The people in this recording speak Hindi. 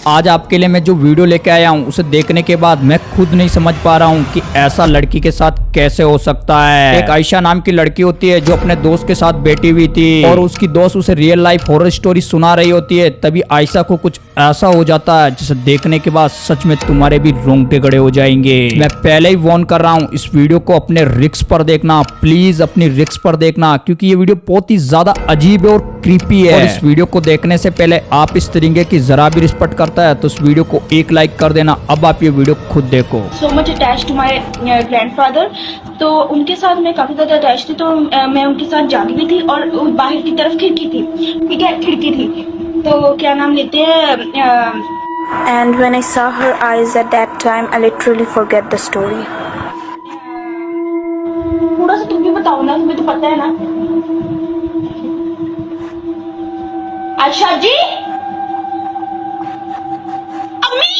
आज आपके लिए मैं जो वीडियो लेके आया हूँ उसे देखने के बाद मैं खुद नहीं समझ पा रहा हूँ कि ऐसा लड़की के साथ कैसे हो सकता है। एक आयशा नाम की लड़की होती है जो अपने दोस्त के साथ बैठी हुई थी और उसकी दोस्त उसे रियल लाइफ हॉरर स्टोरी सुना रही होती है। तभी आयशा को कुछ ऐसा हो जाता है जिसे देखने के बाद सच में तुम्हारे भी रोंगटे खड़े हो जाएंगे। मैं पहले ही वार्न कर रहा हूँ, इस वीडियो को अपने रिस्क पर देखना, प्लीज अपनी रिस्क पर देखना, क्योंकि ये वीडियो बहुत ही ज्यादा अजीब है और क्रीपी है। और इस वीडियो को देखने से पहले आप इस तरीके की जरा भी रिस्पेक्ट करता है तो इस वीडियो को एक लाइक कर देना। अब आप ये वीडियो खुद देखो। So much attach to my grandfather, तो उनके साथ मैं काफी ज्यादा अटैच थी। तो मैं उनके साथ जाती भी थी और बाहर की तरफ खिड़की थी, ठीक है, खिड़की थी। तो क्या नाम लेते हैं, And when I saw her eyes at that time, I literally forget the story. थोड़ा सा तुम भी बताओ ना, तुम्हें तो पता है ना। आयशा जी, अम्मी।